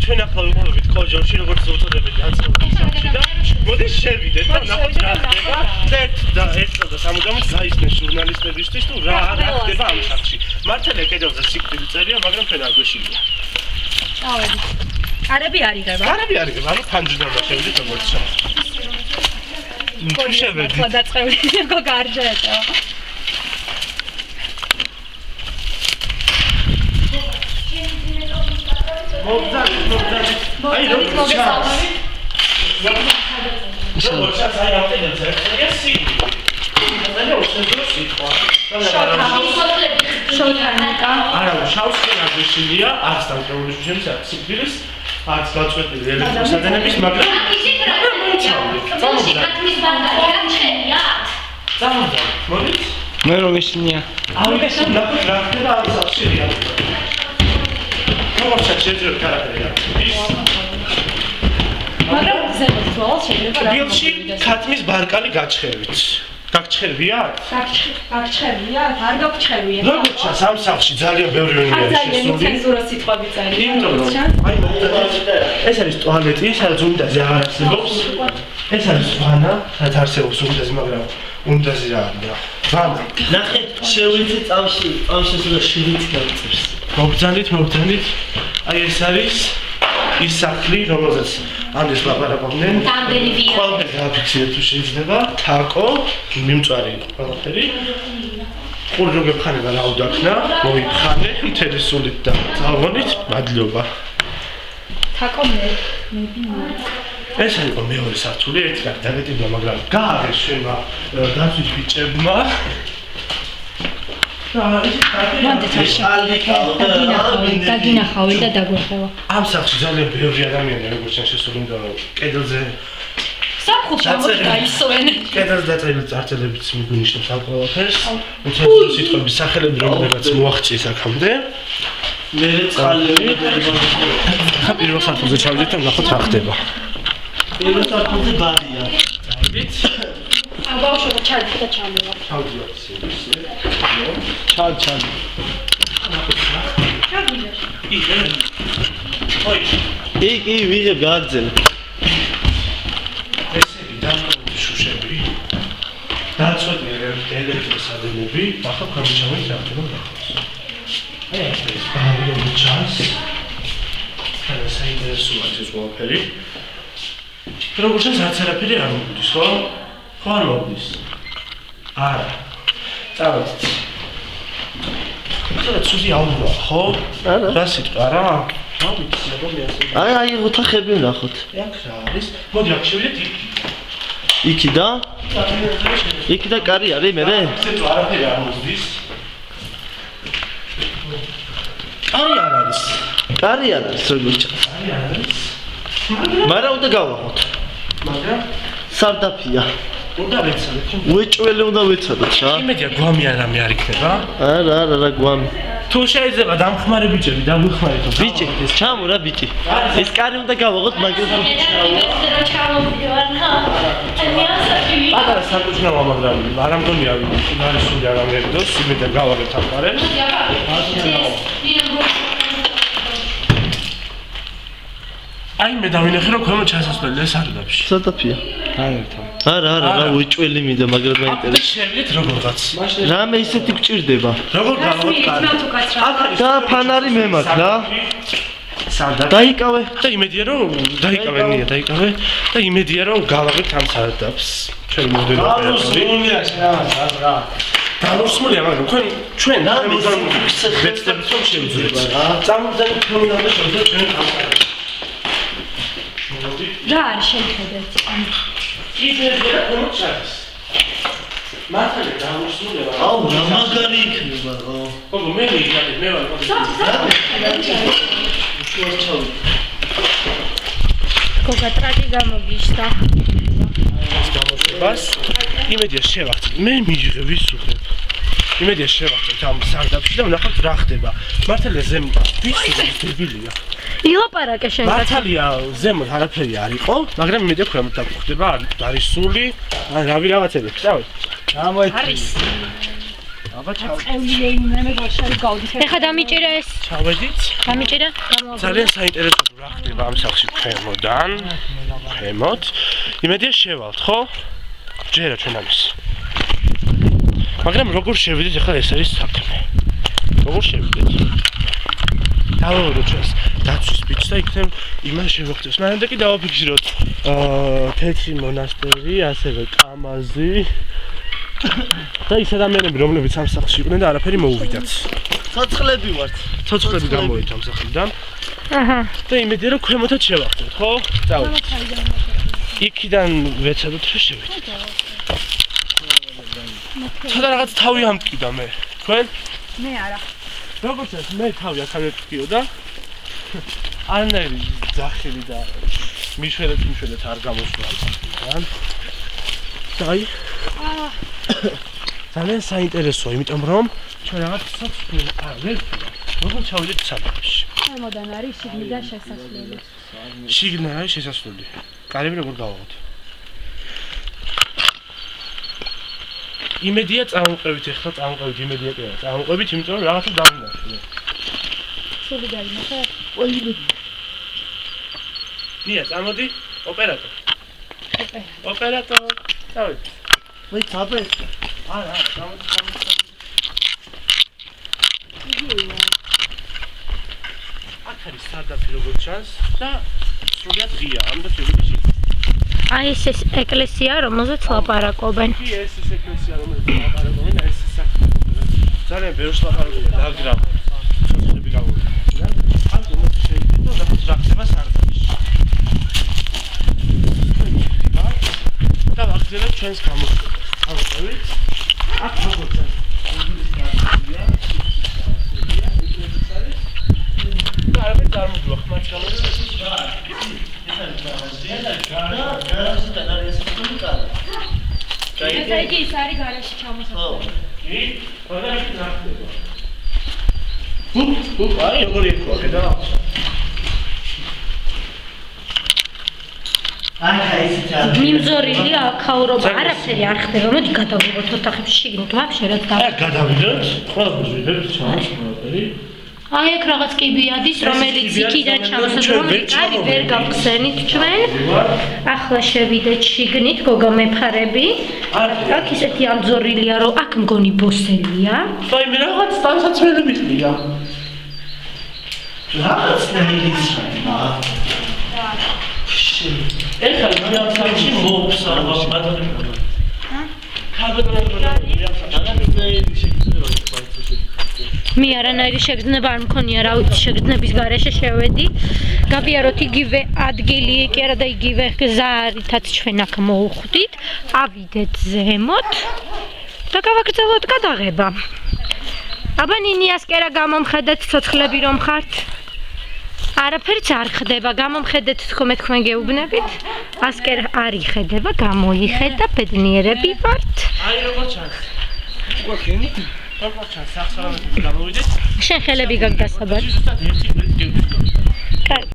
ჩვენ ახლა ვიყავით კოჯორში, როგორც უწოდებენ დაწესებულში და მოდი შევიდეთ და ნახოთ რა ხდება. და ესა და სამუდამოდ გაისმენ ჟურნალისტებისთვის თუ რა ხდება ამ სახში. მართალია კედელზე სიკვდილი წერია, მაგრამ ჩვენ არ გვეშინია. წავედით. კარები არ იღება? კარები არ იღება, ანუ ფანჯრიდან შევიდეთ როგორც ჩა. შევედით. ხო დაწყეული იყო გარჯეთო. მოგძალით. აი რომ მოგესალმებით. შოთა საერთოდ ეს სიტყვა. და უშეძლო სიტყვა. შოთანიკა. არა, შავს ხენა გვეშინია, არც დამჭრელი შეშენს სიკვდილის, არც გაწყვეტილი ელექტროსადენების, მაგრამ ისიც რა მოიცავდი. კათმის ბარკალი გაჩენია. წამოდა. მოდით. მე რომ ისინია. აუგეს ნახოთ რა ხდება ამ სახშია. როგორც შეძლებ კარაკტერია. მაგრამ ზემოთ თვალ შეიძლება რა ბილში ქათმის ბარკალი გაჩხევით. გაგჩხერვია? გაგჩხერვია? არ გაგჩხერვია. როგორც ჩანს ამ სახში ძალიან ბევრი უნივერსიტეტი ძალიან ცენზურა სიტყვები წერია. იმიტომ რომ აი მოგდეთ ეს არის ტუალეტი, სადაც უნიტაზი აღარ არსებობს. ეს არის ვანა, სადაც არსებობს უნიტაზი, მაგრამ უნიტაზი რა არის? ვანა. ნახეთ, შევიდეთ წამში სულ 7 წელს. მოგძანით. აი ეს არის ის სახლი, რომელზეც ამის ლაპარაკობდნენ. რამდენი ვია? ყველაფერი გააფიქსირეთ თუ შეიძლება. თაკო, მიმწვარი ყველაფერი. ყური რო გეფხანება რა უდაქნა, მოიფხანე მთელი სულით და წავღონით, მადლობა. თაკო მე. ეს იყო მეორე სართული, ერთი კარი დაგეტივა, მაგრამ გააღეს შენმა დაცვის ბიჭებმა. დაგინახავენ და დაგვეხება. ამ სახლში ძალიან ბევრი ადამიანი როგორც შენ შესული უნდა კედელზე საფხულში ამოდგაისვენ. კედელზე დაწერილი წარწერებიც მიგუნიშნებს ამ ყველაფერს. უცნაური სიტყვების სახელები რომელსაც მოაღწიეს აქამდე. მე წყალები პირველ სართულზე ჩავიდეთ და ნახოთ რა ხდება. პირველ სართულზე ბარია. დავით. ბავშვობა ჩადით და ჩამოვა. ჩავდივართ ისე. ჩად. კი, ვიღებ გააგზელე. ესები დამრული შუშები. დაწყვეტილი ელექტროსადენები, ახლა გამიჩავენ რა ხდება ნახოს. აი ეს ბარიო ჩანს. და საინტერესოა ეს ყველაფერი. როგორც არც არაფერი არ მოგვდის, ხო? ხო არ მოგვდის. არა. წავედით. ეს ცუდი აუზია, ხო? არა. რა სიტყვა რა? რა ვიცი, როგორია. აი ოთახები ვნახოთ. აქ რა არის? მოდი აქ შევიდეთ იქ. იქი და? იქი და კარი არის მერე? ეს არაფერი არ მოგვდის. კარი არ არის. კარი არ არის როგორც ჩანს. კარი არ არის. მაგრამ უნდა გავახოთ. მაგრამ სარდაფია. უნდა ვეცადოთ. უეჭველი უნდა ვეცადოთ რა. იმედია გვამი არამე არ იქნება. არა, გვამი. თუ შეიძლება დამხმარე ბიჭები დაგვიხმარეთო. ბიჭი, ჩამო რა ბიჭი. ეს კარი უნდა გავაღოთ, მაგრამ პატარა საკუჭნავა, მაგრამ არ ამგონია არის სული არ ამერიდოს, იმედია გავაღებთ ამ კარებს. აი მე დავინახე რომ ქვემოთ ჩასასვლელია სარდაფში. სარდაფია. არა, უეჭველი მინდა, მაგრამ მაინტერესებს. შევიდეთ როგორღაც. რამე ისეთი გჭირდება. როგორ გავაღოთ კარი? და ფანარი მე მაქვს რა. სარდაფი. დაიკავე. და იმედია რომ დაიკავენია და იმედია რომ გავაღებთ ამ სარდაფს. ჩვენ მოდელი ოპერატორი. განსმულია, მაგრამ ჩვენ ვეცდებით რომ შევძლებთ. წამოძებით თუნდაც შევძლებთ ჩვენ ამ კარებს. რა არის შეხედეთ? იდეა კონჩას. მართალია განსმულია. აუ, რა მაგარი იქნება, ხო? ხო, მე ვარ. გოგა ტრაკი გამოგიშთა. გამოშვებას იმედია შევახცეთ. მე მიიღე ვისუხებ. იმედია შევახცეთ ამ სარდაფში და ვნახავთ რა ხდება. მართალია ზემოთ ვისუხებ დებილია. ილაპარაკე შენ კაცო. მართალია ზემოთ არაფერი არ იყო, მაგრამ იმედია ქვემოთ დაგხვდება, არის სული, ან რავი რაღაცები, ხსავთ? გამოიწვია. არის. აბა ეხა დამიჭირა ეს. ჩავედით. დამიჭირა. ძალიან საინტერესო რა ხდება ამ სახლში ქვემოდან. ქვემოთ. იმედია შევალთ, ხო? ჯერა ჩვენ ამის. მაგრამ როგორ შევიდეთ ახლა ეს არის საქმე. როგორ შევიდეთ? დავაურო ჩვენს დაცვის ბიჭს და იქნებ იმას შევხვდეთ. მანამდე კი დავაფიქსიროთ თეთრი მონასტერი, ასევე კამაზი და ის ადამიანები, რომლებიც ამ სახლში იყვნენ და არაფერი მოუვიდათ. ცოცხლები ვართ. ცოცხლები გამოვით ამ სახლიდან აჰა. და იმედია რომ ქვემოთაც შევახდეთ, ხო? დავით. იქიდან ვეცადოთ რომ შევიდეთ. ცოტა რაღაც თავი ამტკიდა მე. თქვენ? მე არა. როგორც ეს მე თავი აქ ამტკიოდა. არანაირი ძახილი და მიშვედეთ არ გამოსვლა. დაი. ძალიან საინტერესოა, იმიტომ რომ ჩვენ რაღაც სოციალური ვერ როგორ ჩავიდეთ საფრთხეში. ქვემოდან არის შიგნიდან შესასვლელი. შიგნიდან არის შესასვლელი. კარები როგორ გავაღოთ? იმედია წამოყვებით ახლა, წამოყვებით იმედია კი არა. წამოყვებით, იმიტომ რომ რაღაცა დავინახე. სული გაიმახე. ნია, წამოდი, ოპერატორ. ოპერატორ. დავით. მე წაბე. არა, წამოდი. აქ არის სარდაფი როგორც ჩანს და სრულიად ღია, ამიტომ შევიდე. აი ეს ეკლესია, რომელზეც ლაპარაკობენ. კი ეს ეკლესია რომელიც ლაპარაკობენ, ეს საქმე. ძალიან ბევრს ლაპარაკობენ, მაგრამ ცოცხლები გამოვიდა. ან უმეტეს შევიდეთ და რაღაც რა ხდება სარდაფში. და ვახდენებ ჩვენს გამოსვლას. ავწევით. აქ როგორც ჩანს, არაფერი წარმოგივა ხმაც გამოსვლა. გარაჟიდან არის ეს კარი. ეს იგი ის არის გარაჟში ჩამოსასვლელი. კი? ხოდა ის რა ხდება? აი როგორ იქვა, ხედავ? მიმზორილია აქაურობა, არაფერი არ ხდება. მოდი გადავიღოთ ოთახებში შიგნით ვაფშე რაც და. აი გადავიდეთ, ყველაფერს ვიღებთ ჩანს ყველაფერი. აი აქ რაღაც კიბიადის, რომელიც იქიდან ჩამოსასვლელი კარი ვერ გავხსენით ჩვენ. ახლა შევიდეთ შიგნით, გოგო მეფარები. აქ ისეთი ამძორილია, რომ აქ მგონი ბოსელია. აი მე რაღაც დასაცველები ყია. რაღაცნაირი ისაა. ეხლა მე ამ სახლში მოვსა, ბატონო. მე არანაირი შეგრძნება არ მქონია, რა ვიცი, შეგრძნების გარეშე შევედი. გავიაროთ იგივე ადგილი, კი არა და იგივე გზა, რითაც ჩვენ აქ მოვხვდით. ავიდეთ ზემოთ და გავაგრძელოთ გადაღება. აბა ნინიას კერა გამომხედეთ, ცოცხლები რომ ხართ. არაფერიც არ ხდება, გამომხედეთ თქო თქვენ გეუბნებით. ასკერ არ იხედება, გამოიხედა, ბედნიერები ვართ. აი როგორ ჩანს. უგახენი? როგორ ჩანს, სახსრამები გამოვიდეთ. შენ ხელები გაქვს დასაბარი. ზუსტად ერთი მეტი გევიდეთ. კარგი.